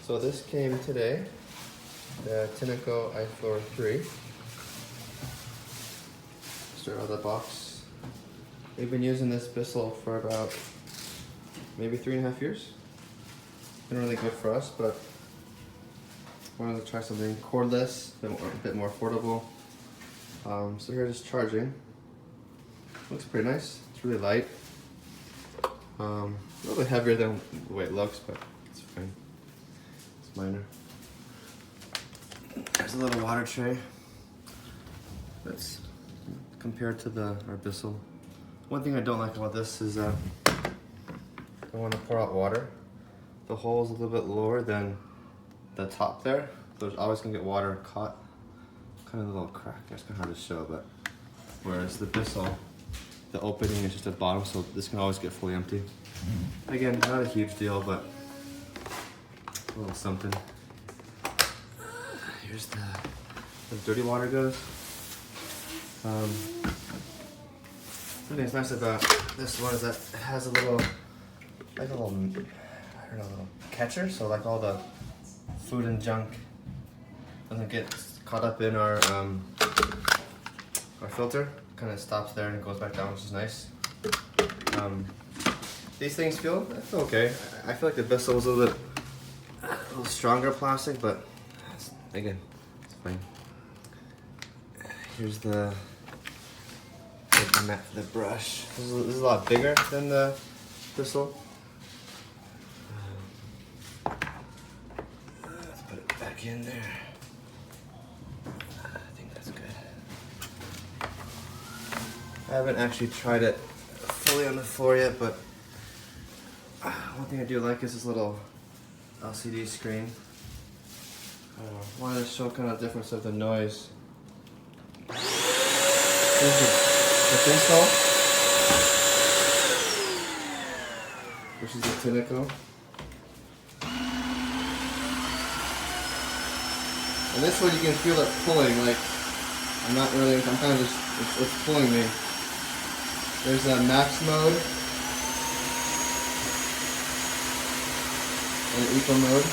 So this came today, the Tineco iFLOOR 3. Straight out of the box. We've been using this Bissell for about maybe 3.5 years. Been really good for us, but wanted to try something cordless, a bit more affordable. So here, just charging. Looks pretty nice. It's really light. A little bit heavier than the way it looks, but it's fine. It's minor. There's a little water tray. That's compared to our Bissell. One thing I don't like about this is I want to pour out water. The hole is a little bit lower than the top there. So there's always gonna get water caught. Kind of a little crack. That's kind of hard to show, but whereas the Bissell, the opening is just at the bottom, so this can always get fully empty. Again, not a huge deal, but a little something. Here's the dirty water goes. Something that's nice about this one is that it has a little, I don't know, little catcher, so like all the food and junk doesn't get caught up in our filter. Kind of stops there and goes back down, which is nice. These things feel okay. I feel like the Bissell was a little stronger plastic, but again, it's fine. Here's the mat for the brush. This is a lot bigger than the Bissell. Let's put it back in there. I think that's good. I haven't actually tried it fully on the floor yet, but one thing I do like is this little LCD screen. I wanted to show kind of the difference of the noise. Here's the Bissell, which is the Tineco. And this one you can feel it pulling, like I'm kind of just, it's pulling me. There's a max mode and an eco mode.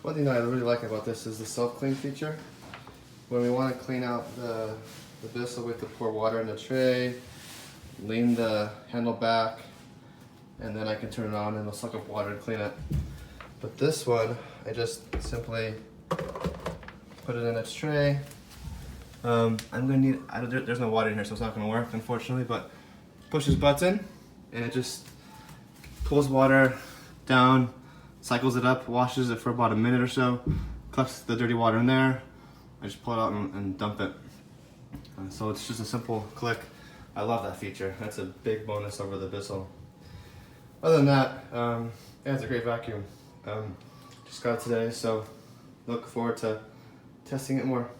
One thing that I really like about this is the self-clean feature. When we want to clean out the Bissell, we have to pour water in the tray, lean the handle back, and then I can turn it on and it'll suck up water and clean it. But this one, I just simply put it in its tray. I'm gonna need, there's no water in here, so it's not gonna work, unfortunately, but push this button and it just pulls water down, cycles it up, washes it for about a minute or so, collects the dirty water in there. I just pull it out and dump it. So it's just a simple click. I love that feature. That's a big bonus over the Bissell. Other than that, yeah, it's a great vacuum. Just got it today, so look forward to testing it more.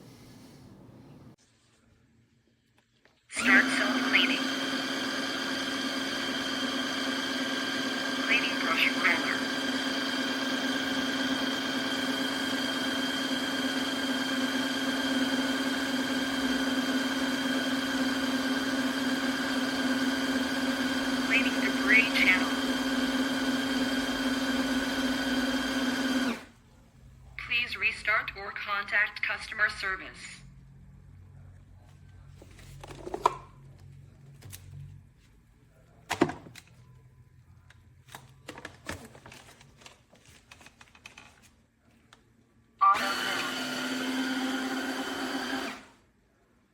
Start self-cleaning. Cleaning brush roller. Cleaning debris channel. Please restart or contact customer service.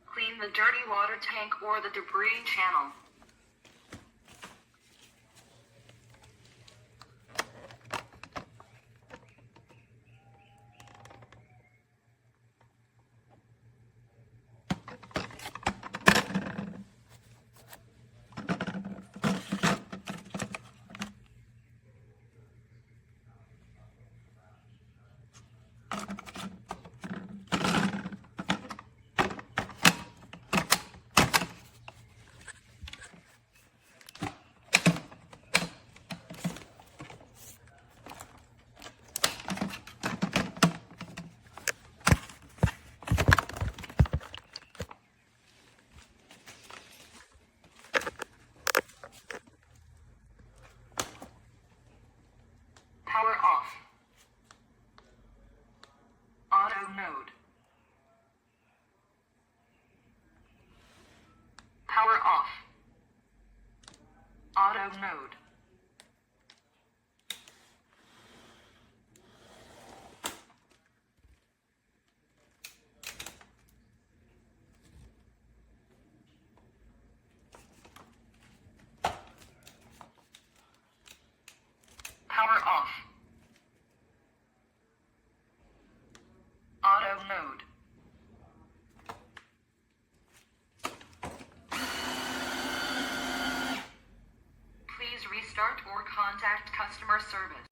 Clean the dirty water tank or the debris channel. Power off. Auto mode. Power off. Auto mode. Please restart or contact customer service.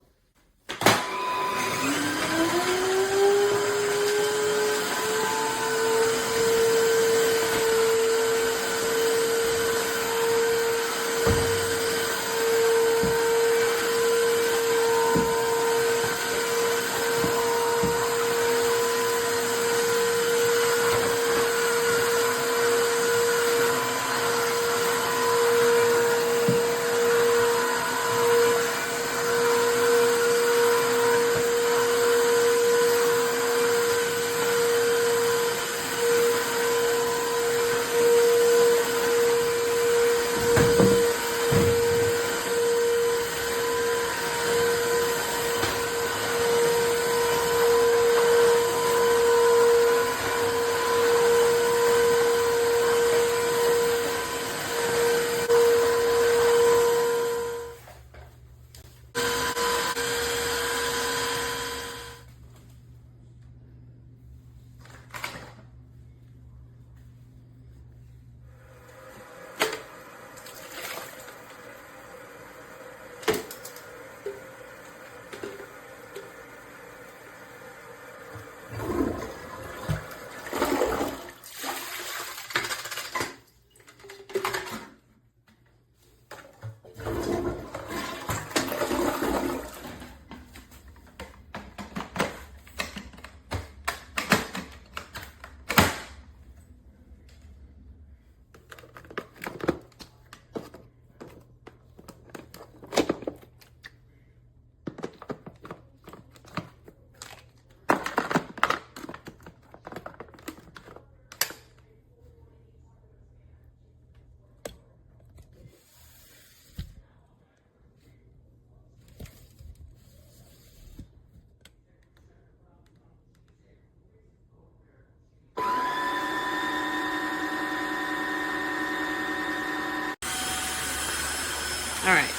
All right,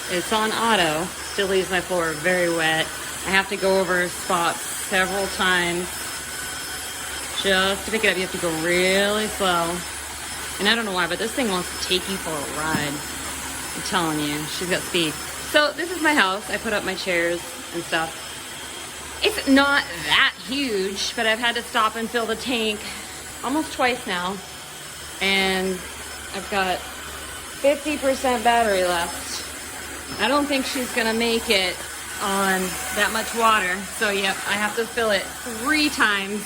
it's on auto. Still leaves my floor very wet. I have to go over spots several times. Just to pick it up, you have to go really slow. And I don't know why, but this thing wants to take you for a ride. I'm telling you, she's got speed. So this is my house. I put up my chairs and stuff. It's not that huge, but I've had to stop and fill the tank almost twice now. And I've got 50% battery left. I don't think she's gonna make it on that much water. So yep, I have to fill it 3 times.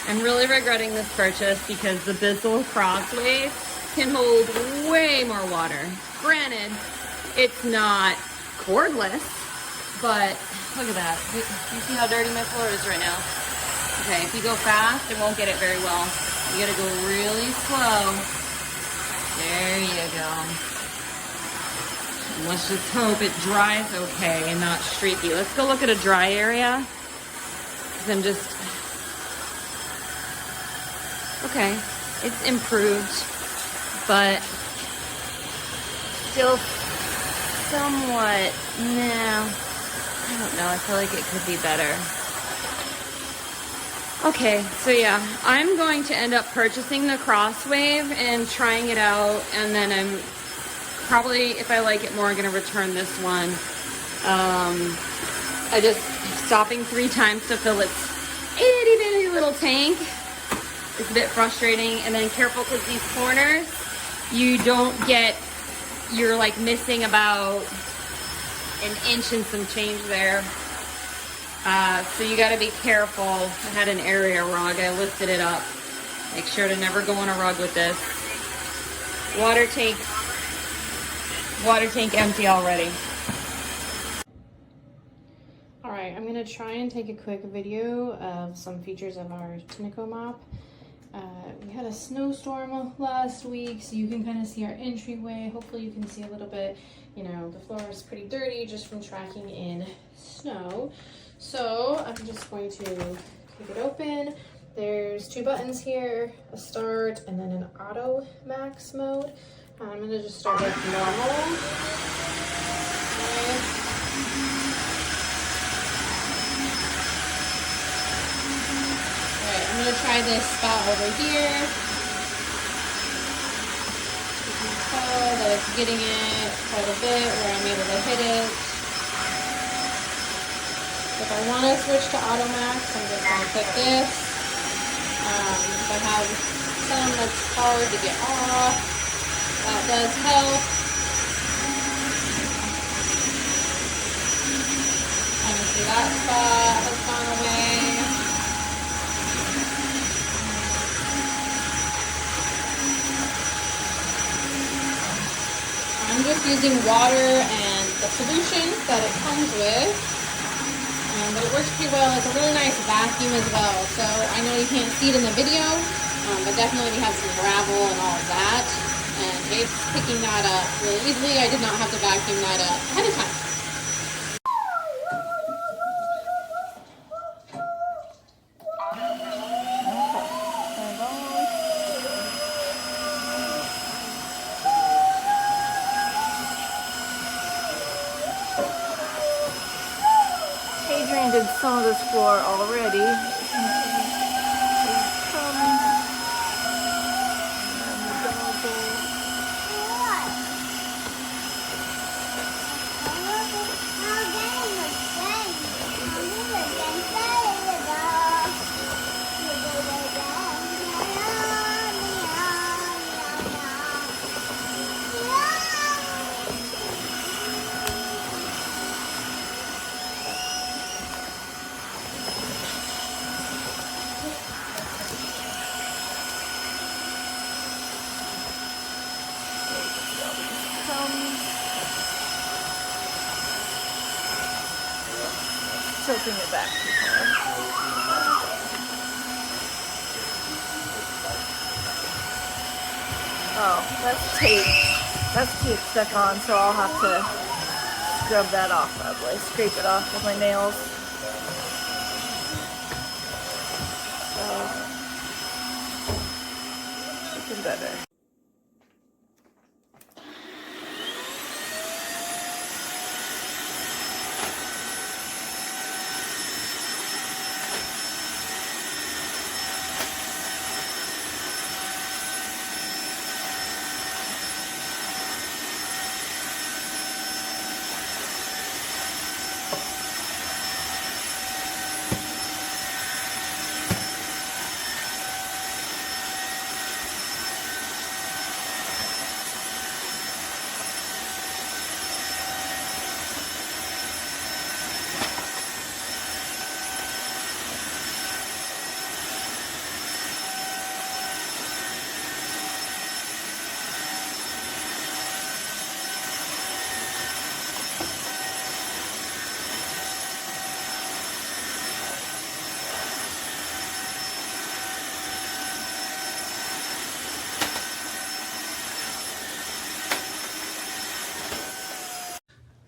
I'm really regretting this purchase because the Bissell Crosswave can hold way more water. Granted, it's not cordless, but look at that. You see how dirty my floor is right now? Okay, if you go fast, it won't get it very well. You gotta go really slow. There you go. And let's just hope it dries okay and not streaky. Let's go look at a dry area. 'Cause I'm just... Okay, it's improved, but still somewhat, no, I don't know, I feel like it could be better. Okay, so yeah, I'm going to end up purchasing the Crosswave and trying it out, and then I'm probably, if I like it more, I'm going to return this one. I just stopping 3 times to fill its itty bitty little tank. It's a bit frustrating, and then careful because these corners, you don't get, you're like missing about 1 inch and some change there. So you gotta be careful. I had an area rug, I lifted it up. Make sure to never go on a rug with this. Water tank empty already. All right, I'm gonna try and take a quick video of some features of our Tineco mop. We had a snowstorm last week, so you can kind of see our entryway. Hopefully you can see a little bit. You know, the floor is pretty dirty just from tracking in snow. So I'm just going to keep it open. There's 2 buttons here, a start and then an auto max mode. I'm gonna just start with normal. Okay. Alright, I'm gonna try this spot over here. You can tell that it's getting it quite a bit where I'm able to hit it. If I want to switch to auto max, I'm just gonna click this. If I have some that's hard to get off, that does help. Kind of see that spot has gone away. I'm just using water and the solution that it comes with. But it works pretty well. It's a really nice vacuum as well. So I know you can't see it in the video, but definitely we have some gravel and all of that. And it's picking that up really easily. I did not have to vacuum that up ahead of time. Adrian did some of this floor already. Tilting it back too far. Oh, that's tape. That's tape stuck on, so I'll have to scrub that off probably. Scrape it off with my nails. So, looking better.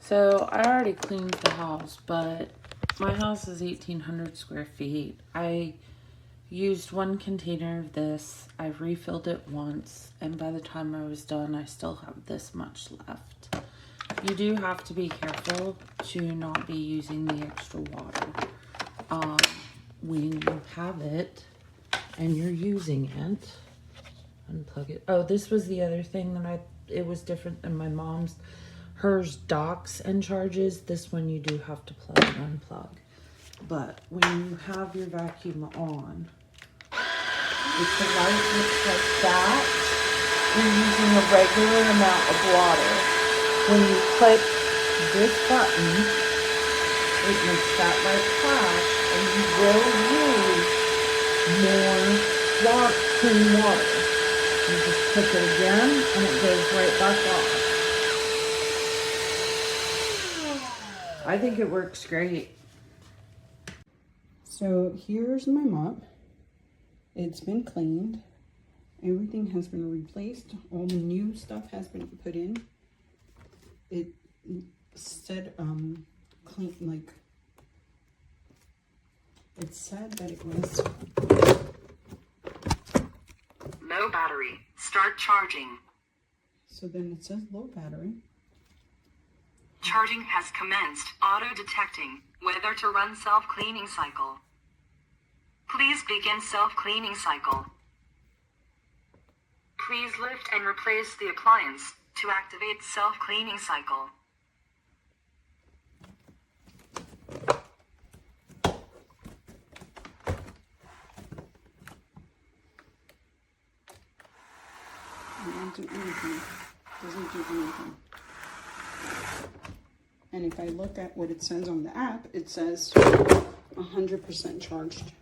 So I already cleaned the house, but my house is 1,800 square feet. I used 1 container of this. I refilled it once, and by the time I was done, I still have this much left. You do have to be careful to not be using the extra water. When you have it and you're using it, unplug it. Oh, this was the other thing that it was different than my mom's. Hers docks and charges. This one you do have to plug and unplug. But when you have your vacuum on, if the light looks like that, you're using a regular amount of water. When you click this button, it makes that light flash, and you will use more clean water. You just click it again, and it goes right back off. I think it works great. So here's my mop. It's been cleaned. Everything has been replaced. All the new stuff has been put in. It said clean, like it said that it was Low battery. Start charging. so then it says low battery. Charging has commenced. Auto detecting whether to run self-cleaning cycle. Please begin self-cleaning cycle. Please lift and replace the appliance to activate self-cleaning cycle. It won't do anything. Doesn't do anything. And if I look at what it says on the app, it says 100% charged.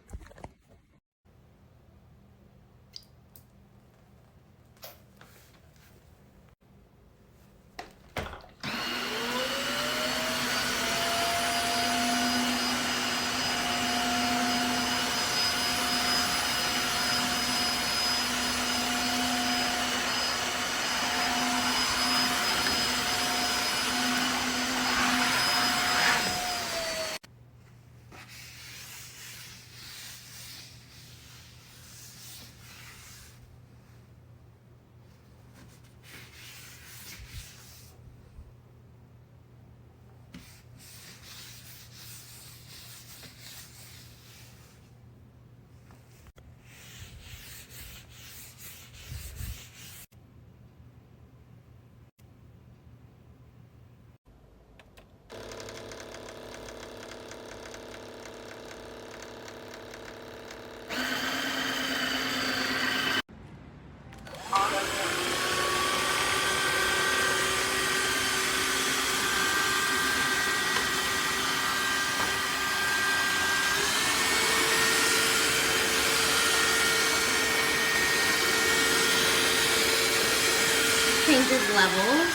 Changes levels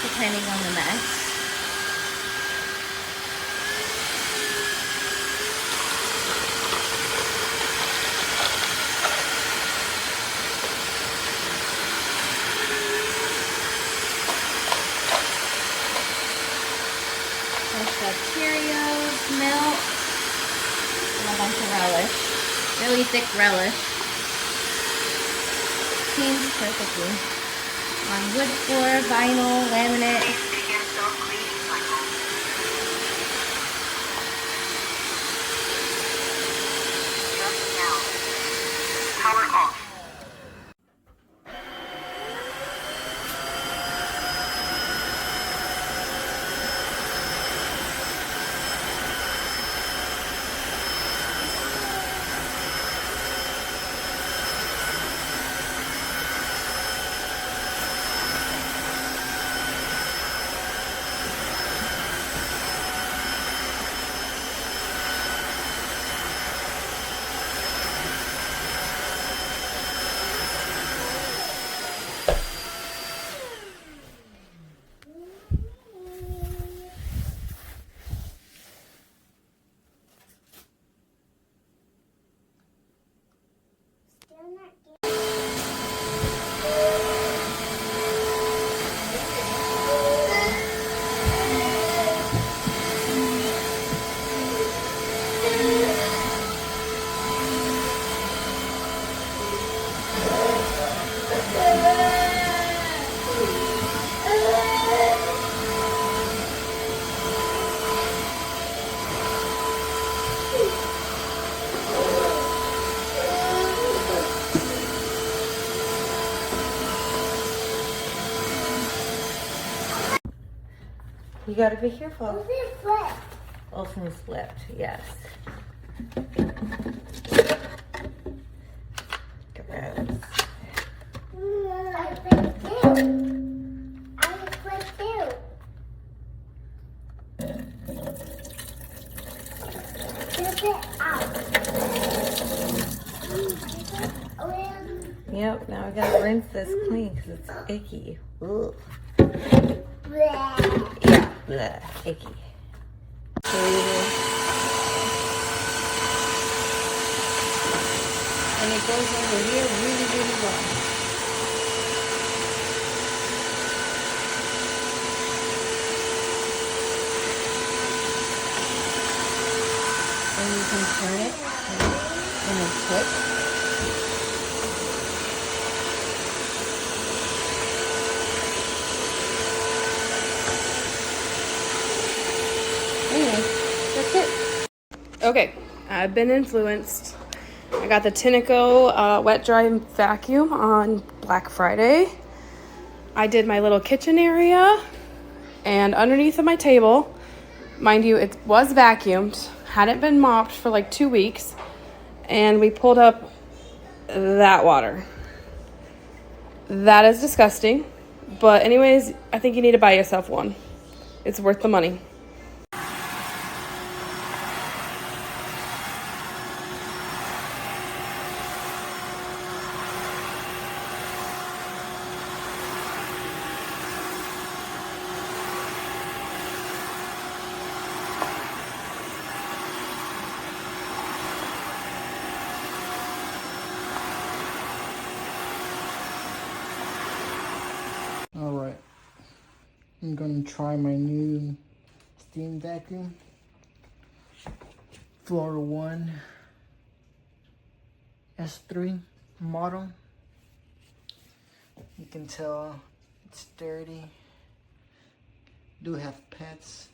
depending on the mesh. Fresh up Cheerios, milk, and a bunch of relish. Really thick relish. Cleans perfectly. On wood floor, vinyl, laminate. Please begin self-cleaning cycle. Just now. Power off. You gotta be careful. Olsen slipped, yes. Gross. Yep, now I gotta rinse this clean because it's icky. Ugh. Yeah, bleh, icky. and it goes over here really, really well. And you can turn it and then flip. Anyway, that's it. Okay, I've been influenced. I got the Tineco wet dry vacuum on Black Friday. I did my little kitchen area and underneath of my table. Mind you, it was vacuumed, hadn't been mopped for like 2 weeks, and we pulled up that water. That is disgusting, but anyways, I think you need to buy yourself one. It's worth the money. Alright, I'm gonna try my new steam vacuum, Floor 1 S3 model. You can tell it's dirty, do have pets.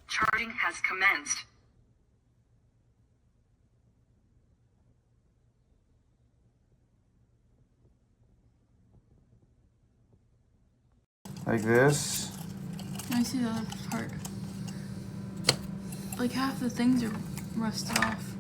Charging has commenced. Like this. I see the other part. Like half the things are rusted off.